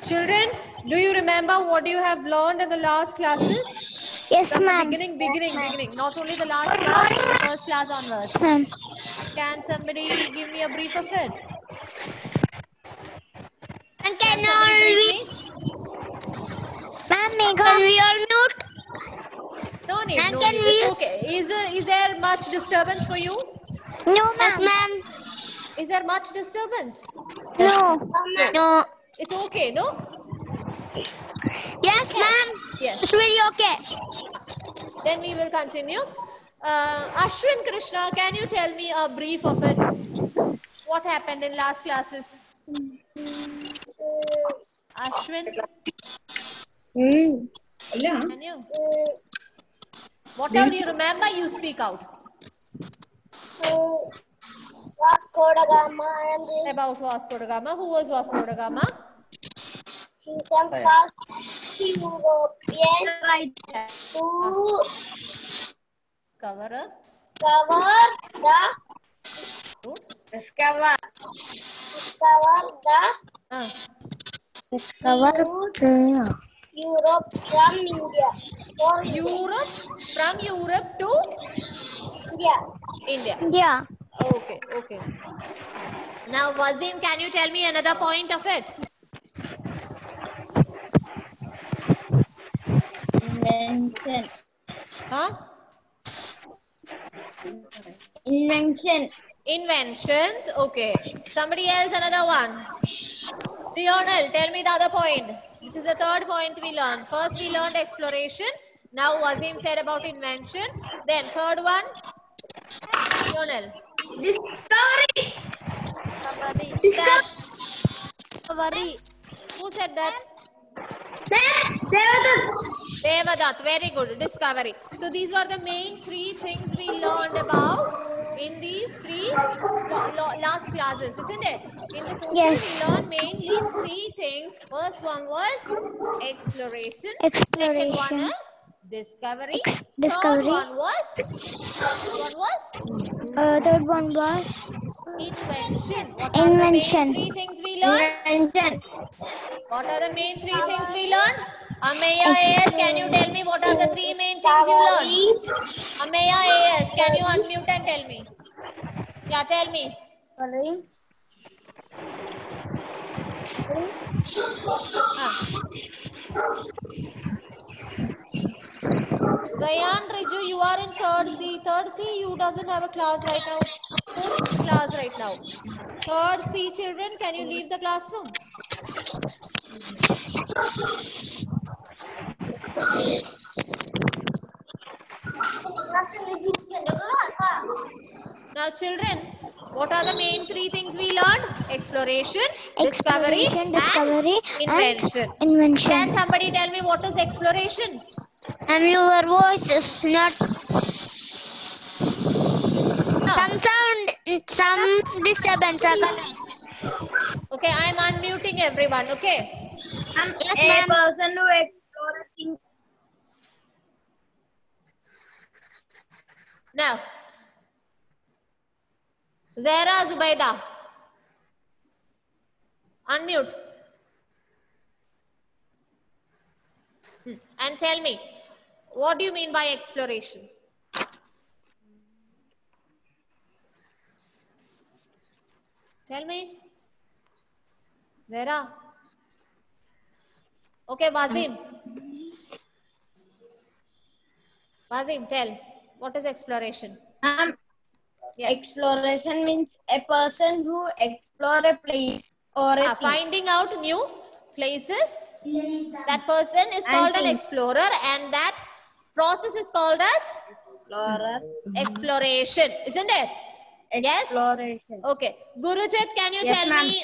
Children, do you remember what you have learned in the last classes? Yes, From the ma'am. beginning. Not only the last class, from the first class onwards. Ma'am. Can somebody give me a brief of it? And Can somebody brief me? Ma'am, can we all mute? No need, Ma'am, no can need. we? It's okay. Is there much disturbance for you? No, Yes, ma'am. ma'am. Is there much disturbance? No. No. It's okay, no? Yes, ma'am. Yes. It's really okay. Then we will continue. Ashwin Krishna, can you tell me a brief of it? What happened in last classes? Ashwin? Can you? Whatever you remember, you speak out. Vasco da Gama and About Vasco da Gama. Who was Vasco da Gama? he some first European to Cover the Discover. discover Europe from India. From Europe to India. Yeah. Okay. Now, Wazim, can you tell me another point of it? Invention. Huh? Inventions. Okay. Somebody else, another one. Lionel, tell me the other point. This is the third point we learned. First, we learned exploration. Now, Wazim said about invention. Then, third one. Lionel. Discovery. Who said that? Devadas. Devadatt, very good. Discovery. So these were the main three things we learned about in these three last classes, isn't it? In the social, Yes. we learned mainly three things. First one was exploration. Second one Exploration. is discovery. Discovery. Third one was Third one was invention. What are the main invention. three things we learned? Invention. What are the main three things we learned? Ameya AS, can you tell me what are the three main things you learned? Ameya AS, can you unmute and tell me? Yeah, tell me. Rayan Riju, you are in third C. Third C, you doesn't have a class right now. Full class right now. Third C children, can you leave the classroom? Now children, what are the main three things we learned? Exploration, discovery, and invention. Can somebody tell me what is exploration? And your voice is not. Some sound, some disturbance. Okay, I am unmuting everyone, okay? Yes, ma'am. person who explores things. Now, Zahra Zubaida, unmute. And tell me, what do you mean by exploration? Tell me. Zahra. Okay, Wazim. Wazim, tell. What is exploration? Yeah. Exploration means a person who explore a place or a thing. Finding out new places. That person is called an explorer, and that process is called as exploration, isn't it? Exploration. Yes? Okay. Gurujit, can you Yes, tell me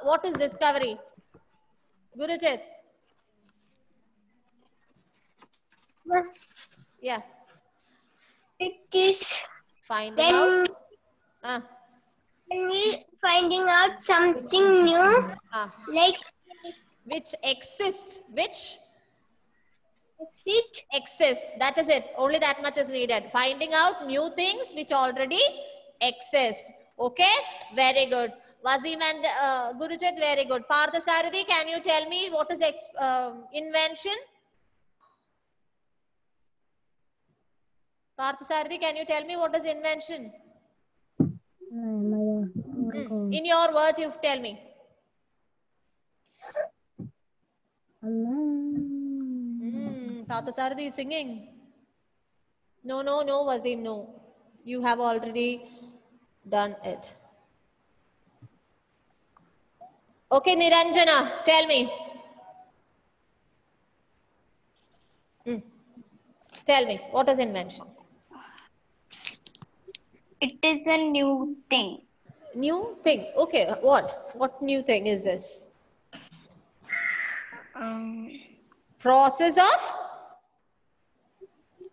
what is discovery? Gurujit. Yeah. It is Finding out. When we finding out something new, like which exists. Which exit. exists. That is it. Only that much is needed. Finding out new things which already exist. Okay? Very good. Wasim and Gurujit, very good. Parthasarathi, can you tell me what is invention? Parthasarathi, can you tell me what is invention? In your words, you tell me. Parthasarathi is singing. No, Wasim, no. You have already done it. Okay, Niranjana, tell me. Tell me, what is invention? It is a new thing. New thing. Okay, what? What new thing is this? Process of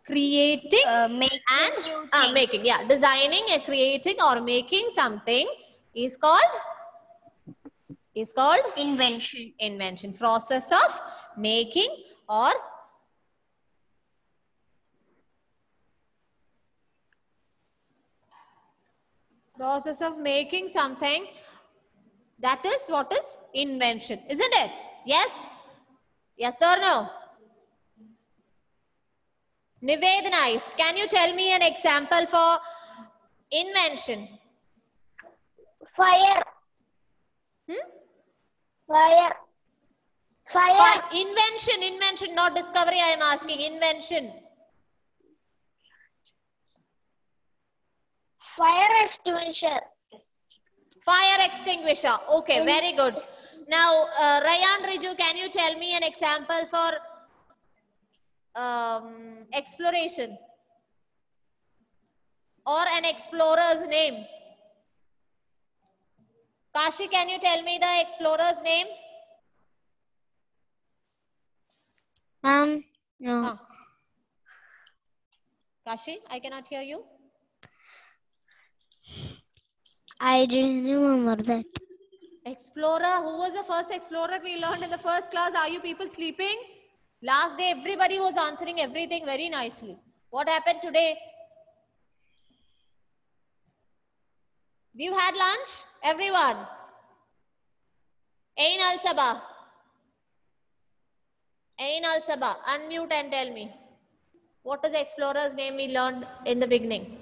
creating and making. Yeah, designing and creating or making something is called Invention. Invention. Process of making or process of making something. That is what is invention, isn't it? Yes? Yes or no? Nivedana, can you tell me an example for invention? Fire. Fire. Invention, not discovery. I am asking invention. Fire extinguisher. Fire extinguisher. Okay, very good. Now, Rayan Riju, can you tell me an example for exploration or an explorer's name? Kashi, can you tell me the explorer's name? No. Kashi, I cannot hear you. I didn't remember that. Explorer. Who was the first explorer we learned in the first class? Are you people sleeping? Last day, everybody was answering everything very nicely. What happened today? You had lunch? Everyone? Ain Al-Sabah. Ain Al-Sabah. Unmute and tell me. What is the explorer's name we learned in the beginning?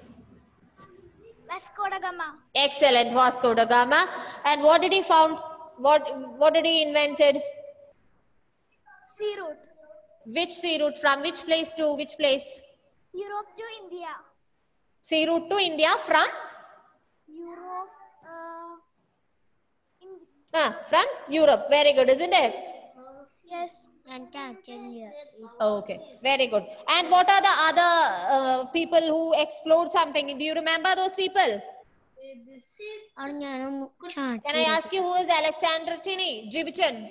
Vasco da Gama. Excellent, Vasco da Gama. And what did he found? What did he invented? Sea route. Which sea route? From which place to which place? Europe to India. Sea route to India from? Europe. From Europe. Very good, isn't it? Yes. Okay, very good. And what are the other people who explored something? Do you remember those people? Can I ask you who is Alexander Tini? Gibbon.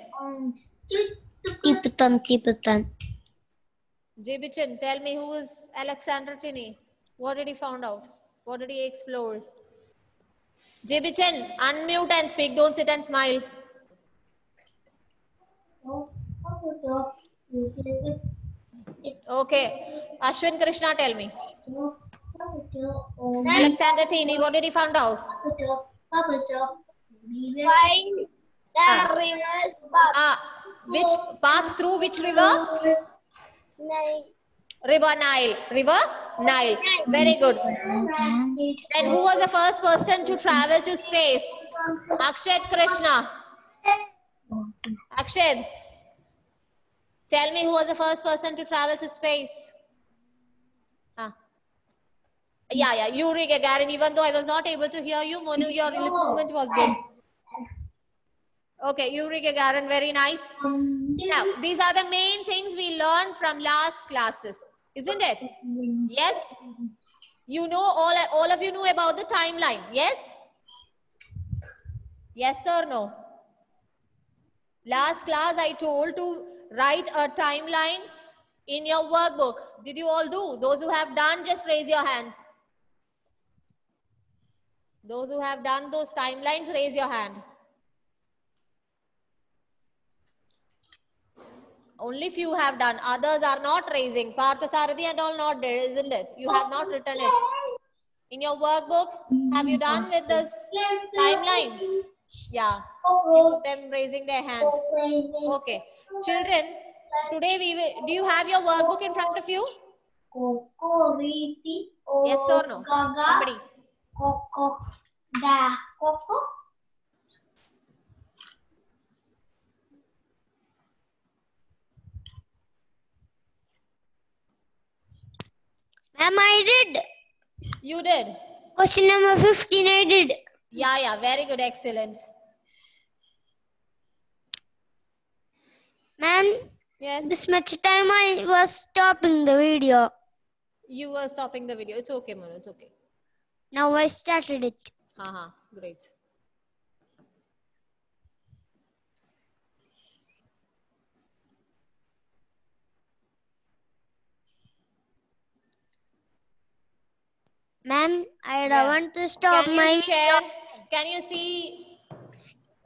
Tibetan. Gibbon, tell me who is Alexander Tini? What did he found out? What did he explore? Gibbon, unmute and speak. Don't sit and smile. Okay. Ashwin Krishna, tell me. Alexander Tini, what did he found out? Find the river's path. Which path through which river? River Nile. River Nile. Very good. Then who was the first person to travel to space? Akshay Krishna. Akshay, tell me who was the first person to travel to space? Yeah, Yuri Gagarin. Even though I was not able to hear you, Monu, your lip movement was good. Okay, Yuri Gagarin, very nice. Now, these are the main things we learned from last classes, isn't it? Yes? You know, all of you know about the timeline, yes? Yes or no? Last class, I told to write a timeline in your workbook. Did you all do? Those who have done, just raise your hands. Those who have done those timelines, raise your hand. Only few have done. Others are not raising. Parthasarathi and all not there, isn't it? You have not written it. In your workbook, have you done with this timeline? Yeah. Few of them raising their hand. Okay. Children, today we will, do you have your workbook in front of you? Yes or no? Somebody. Ma'am, I did. You did? Question number 15, I did. Yeah. Very good. Excellent. Ma'am, Yes. this much time I was stopping the video. You were stopping the video. It's okay, Manu. It's okay. Now I started it. Great. Ma'am, I Yeah. don't want to stop Can my you share? Can you see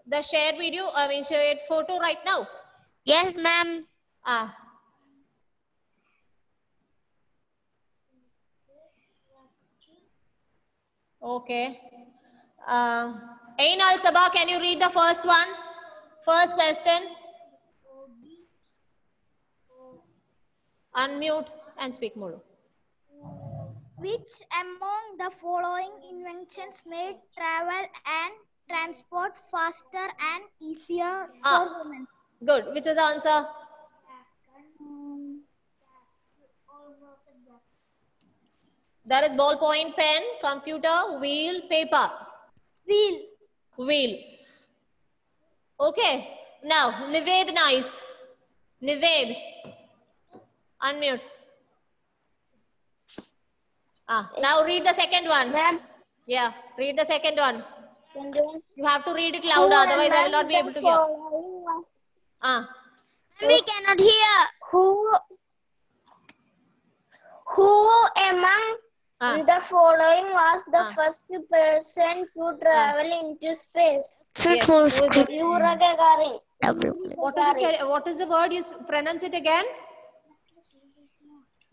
the shared video? I mean, shared photo right now? Yes, ma'am. Okay. Ain Al Sabah, can you read the first one? First question. Unmute and speak more. Which among the following inventions made travel and transport faster and easier for women? Good. Which is the answer? There is ballpoint pen, computer, wheel, paper. Wheel. Okay. Now, Nived nice. Nived. Unmute. Now read the second one. Ma'am. Yeah, read the second one. You have to read it Who louder, otherwise I will among not be the able to hear. following We cannot hear. Who among the following was the first person to travel into space? Yes, who is it? Yuri Gagarin. What is the word? You pronounce it again?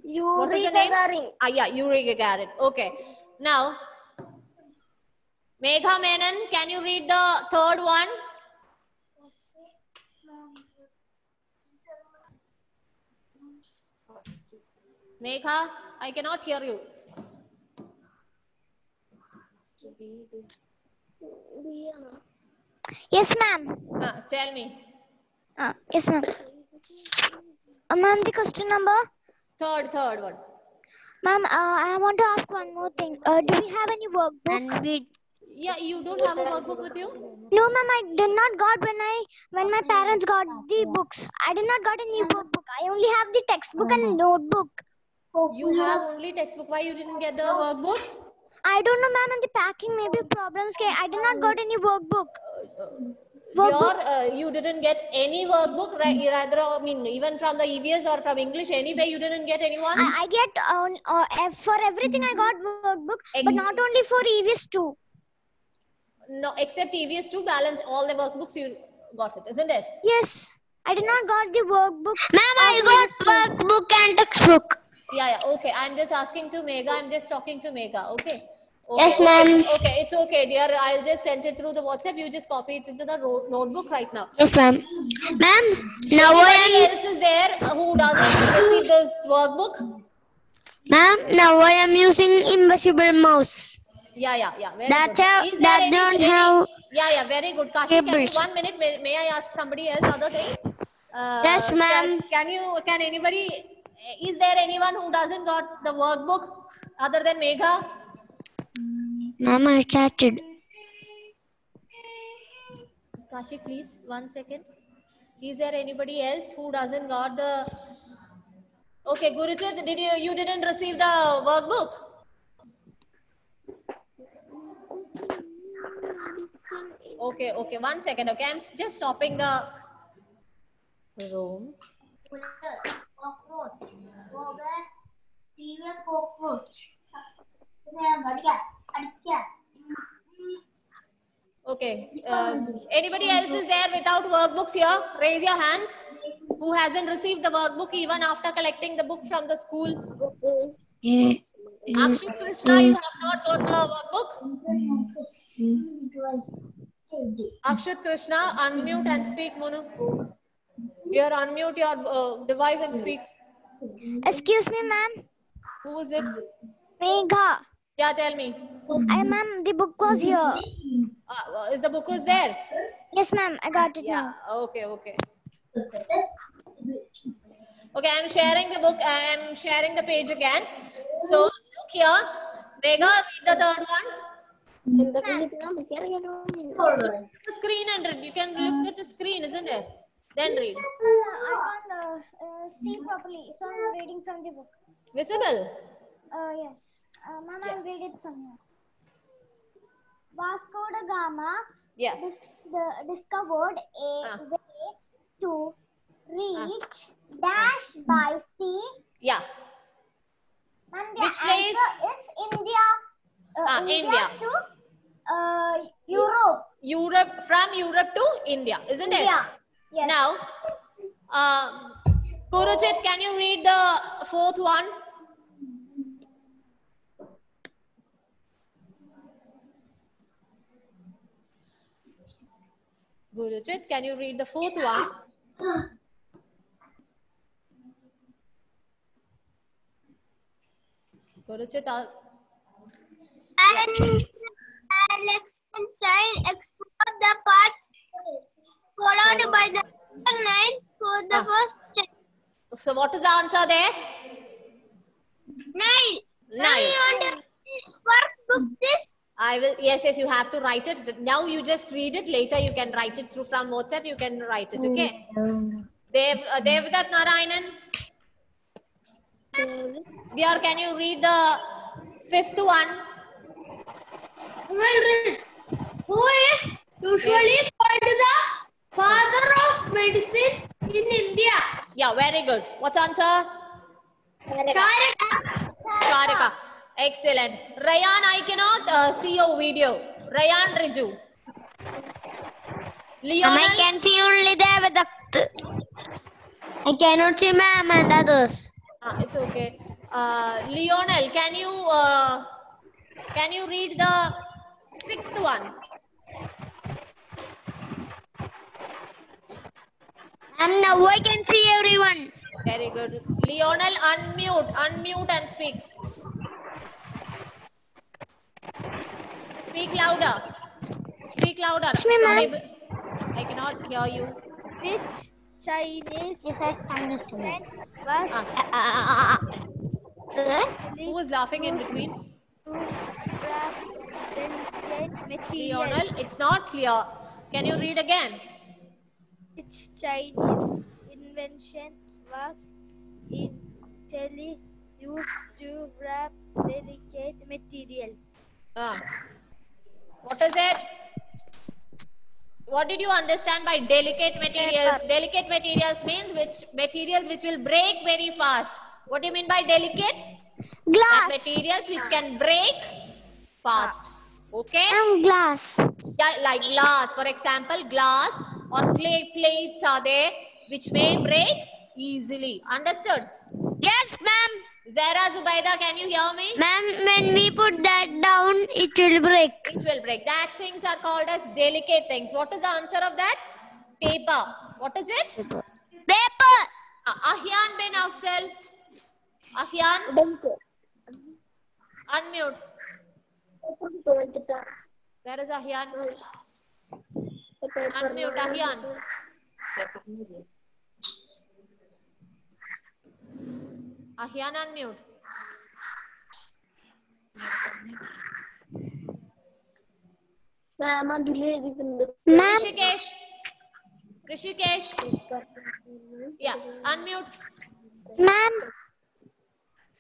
What is Yuri the name? Gagarin. Yeah, Yuri Gagarin. Okay. Now, Megha Menon, can you read the third one? Megha, I cannot hear you. Yes, ma'am. Tell me. Yes, ma'am. Ma'am, the question number? Third one. Ma'am, I want to ask one more thing. Do we have any workbook? Yeah, you don't have a workbook with you? No, ma'am, I did not got when my parents got the books. I did not got a new workbook. I only have the textbook and notebook. You have only textbook. Why you didn't get the workbook? I don't know, ma'am, and the packing maybe problems. I did not got any workbook. You didn't get any workbook, right? Rather, I mean, even from the EVS or from English, anyway, you didn't get anyone? I get, for everything I got workbook, but not only for EVS too. No, except EVS 2, balance all the workbooks you got it, isn't it? Yes. I did not got the workbook. Ma'am, I got workbook and textbook. Yeah, okay. I'm just asking to Megha. I'm just talking to Megha, okay? Yes, ma'am. Okay, it's okay, dear. I'll just send it through the WhatsApp. You just copy it into the notebook right now. Yes, ma'am. Ma'am, now Anybody else is there who doesn't receive this workbook? Ma'am, now I am using invisible mouse. Yeah. Very That good. don't have. Yeah, very good. Kashi, can you, 1 minute, may I ask somebody else other things? Yes, ma'am. Can anybody, is there anyone who doesn't got the workbook other than Megha? Ma'am, I started. Kashi, please, 1 second. Is there anybody else who doesn't got the... Okay, Guruchit, you didn't receive the workbook? Okay, 1 second. Okay, I'm just stopping the room. Okay. Anybody else is there without workbooks here? Raise your hands. Who hasn't received the workbook even after collecting the book from the school? Akshit Krishna, you have not got the workbook? Akshit Krishna, unmute and speak, Monu. Here, unmute your device and speak. Excuse me, ma'am. Who is it? Megha. Yeah, tell me. Ma'am, the book was here. Is the book was there? Yes, ma'am. I got it Yeah. now. Okay, okay. Okay, I'm sharing the book. I am sharing the page again. So look here. Megha, read the third one. Look at the screen and read. You can look at the screen, isn't it? Then read. I can't see properly, so I'm reading from the book. Visible? Yes. Ma'am, I'll read it from here. Vasco da Gama Yeah. discovered a way to reach dash by sea. Yeah. And the Which place? answer is India. India. To Europe. Europe, from Europe to India, isn't it? India. Yes. Now, Kuruchit, can you read the fourth one? Guruchit, can you read the fourth one? Guruchit, Alex and child explore the parts followed by the night for the first step. so what is the answer there? Nine. Nine. Workbook this. I will, yes, you have to write it. Now you just read it. Later you can write it through from WhatsApp. You can write it, okay? Devdat Narayanan. Dear, can you read the fifth one? I will read. Who is usually called the father of medicine in India? Yeah, very good. What's answer? Charaka. Charaka. Excellent. Rayan, I cannot see your video. Rayan Riju. Leonel. I can see only Devadatta. I cannot see ma'am and others. It's okay. Leonel, can you read the sixth one? And now I can see everyone. Very good. Leonel, unmute and speak. Speak louder. Speak louder. ma'am. I cannot hear you. Which Chinese Chinese. was Who is laughing in between? to wrap delicate materials? Leonel, it's not clear. Can you read again? Which Chinese invention was initially used to wrap delicate materials? What is it? What did you understand by delicate materials? Paper. Delicate materials means materials which will break very fast. What do you mean by delicate? Glass. Materials which can break fast. Okay? Glass. Yeah, like glass. For example, glass or clay plates are there which may break easily. Understood? Yes, ma'am. Zara Zubaida, can you hear me? Ma'am, when we put that down, it will break. It will break. That things are called as delicate things. What is the answer of that? Paper. What is it? Paper. Ahyan bin Afzal. Ahyan, unmute. There is Ahyan. Unmute, Ahyan. Ahyan, unmute. Ma'am. Rishikesh. Yeah, unmute. Ma'am.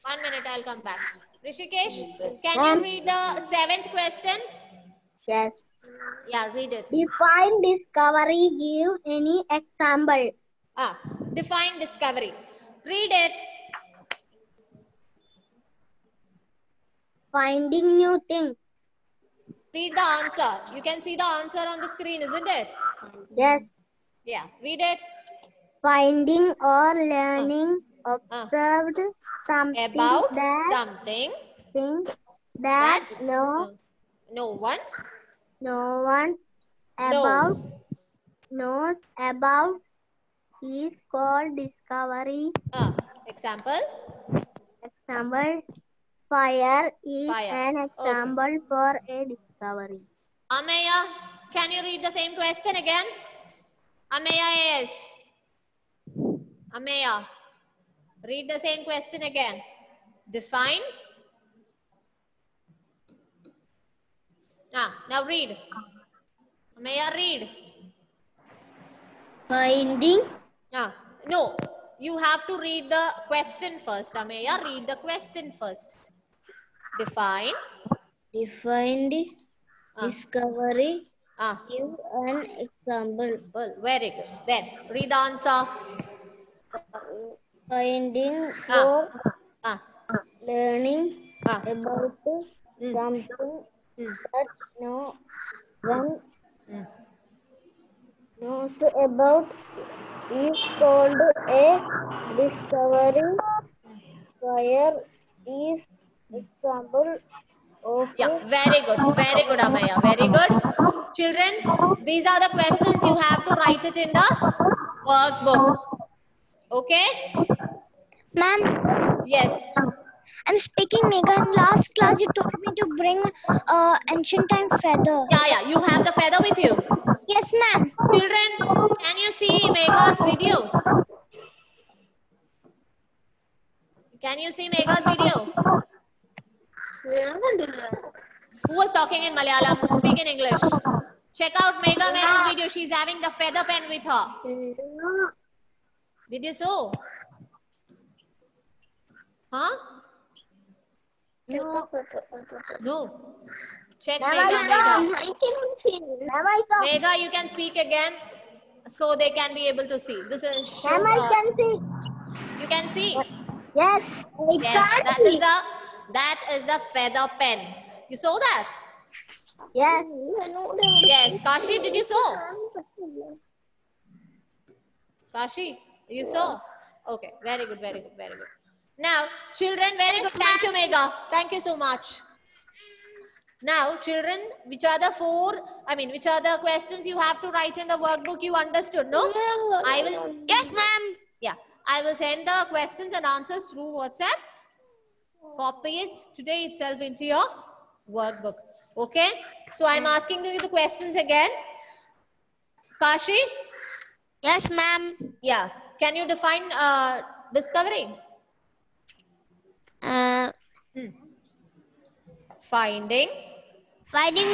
1 minute, I'll come back. Rishikesh, can you read the 7th question? Yes. Yeah, read it. Define discovery. Give any example. Define discovery. Read it. Finding new things. Read the answer. You can see the answer on the screen, isn't it? Yes. Yeah. Read it. Finding or learning observed something About that something things that that no one knows about is called discovery. Example. Fire is Fire. an example for a discovery. Ameya, can you read the same question again? Ameya is. Ameya, read the same question again. Define. Now read. Ameya, read. Finding. No, you have to read the question first. Ameya, read the question first. Define. Defined. Discovery. Give an example. Well, very good. Then read the answer. Finding or learning about something that no one knows about is called a discovery. Fire is example of very good, Ameya. Very good. Children, these are the questions you have to write it in the workbook. Okay? Ma'am. Yes. I'm speaking, Megha. In last class, you told me to bring ancient time feather. Yeah. You have the feather with you. Yes, ma'am. Children, can you see Megha's video? Can you see Megha's video? Who was talking in Malayalam? Speak in English. Check out Megha Menon's video. She's having the feather pen with her. Did you sew? Huh? No. Check Megha. I cannot see. Megha, you can speak again so they can be able to see. This is Ma'am, I can see. You can see? Yes. Yes, that is the feather pen. You saw that? Yes. Yes. Kashi, did you saw? Kashi, you saw? Okay. Very good. Now, children, very good. Thank you, Megha. Thank you so much. Now, children, which are the questions you have to write in the workbook? You understood, no? Yes, ma'am. Yeah. I will send the questions and answers through WhatsApp. Copy it today itself into your workbook. Okay? So, I'm asking you the questions again. Kashi? Yes, ma'am. Yeah. Can you define discovery? Finding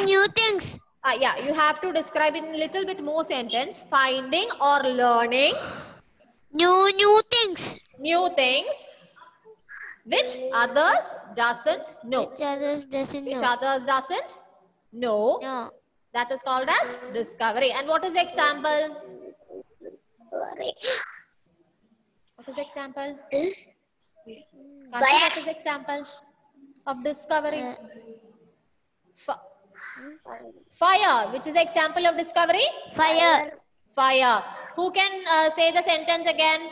new things. Yeah, you have to describe it in a little bit more sentence. Finding or learning New things. new things which others doesn't know. Which others doesn't Which know. others doesn't know. No. That is called as discovery. And what is the example? What is the example? What is the example of discovery? Fire. Which is the example of discovery? Fire. Fire. Who can say the sentence again?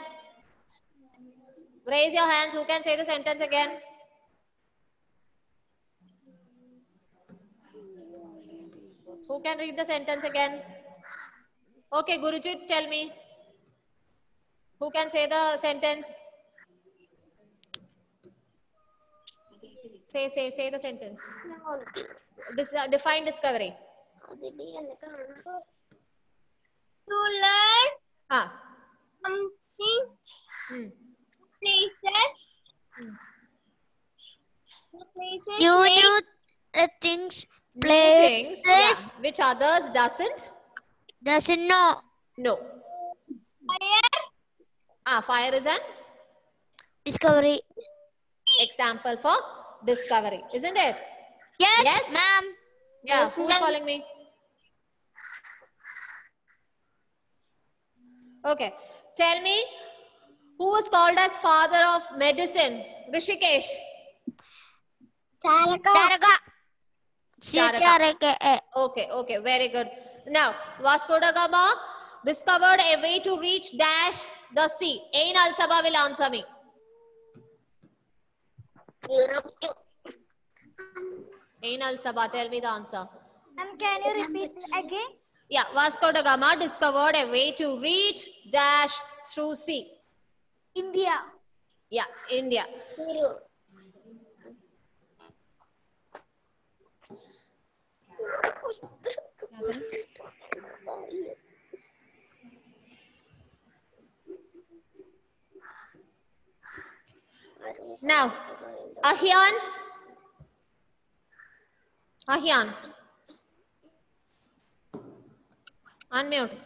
Raise your hands. Who can say the sentence again? Who can read the sentence again? Okay, Gurujit, tell me. Who can say the sentence? Say the sentence. Define discovery. To learn something, places, New things. Things, yeah, which others Doesn't know. No. Fire is an Discovery. example for discovery, isn't it? Yes, ma'am. Yeah, who's calling me? Okay. Tell me, who is called as father of medicine? Rishikesh. Charaka. Charaka. Okay, very good. Now, Vasco da Gama discovered a way to reach dash the sea. Ain Al Sabah will answer me. Ain Al Sabah, tell me the answer. Can you repeat again? Yeah, Vasco da Gama discovered a way to reach dash through sea. India. Yeah, India. Now, Ahyan. Unmute.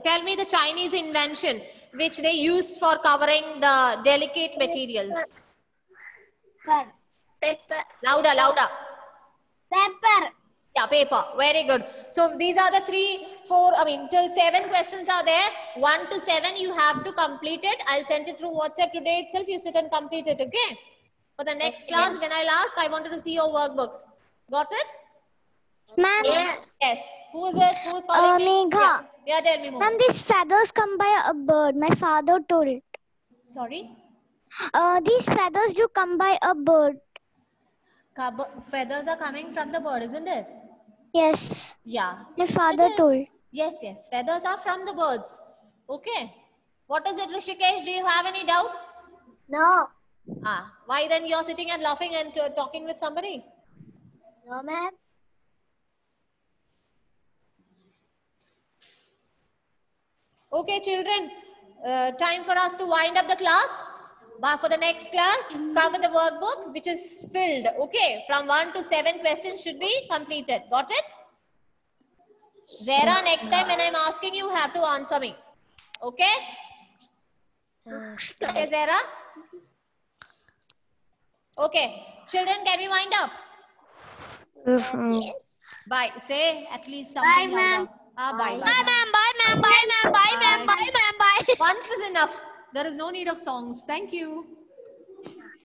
Tell me the Chinese invention which they used for covering the delicate materials. Paper. Louder. Paper. Yeah, paper. Very good. So these are the 3, 4, till 7 questions are there. 1 to 7 you have to complete it. I'll send it through WhatsApp today itself. You sit and complete it, okay? For the next class, when I'll ask, I wanted to see your workbooks. Got it? Ma'am. Yes. Who is it? Who is calling me? Megha. Yeah, tell me more. Ma'am, these feathers come by a bird. My father told. Sorry? These feathers do come by a bird. Feathers are coming from the bird, isn't it? Yes. Yeah. My father told. Yes. Feathers are from the birds. Okay. What is it, Rishikesh? Do you have any doubt? No. Why then you're sitting and laughing and talking with somebody? No, ma'am. Okay, children. Time for us to wind up the class. But for the next class, come with the workbook which is filled. Okay. From 1 to 7 questions should be completed. Got it? Zara, next time when I'm asking you have to answer me. Okay? Okay, Zara? Okay. Children, can we wind up? Yes. Bye. Say at least something louder. Bye. Bye, ma'am. Bye, ma'am. Once is enough. There is no need of songs. Thank you.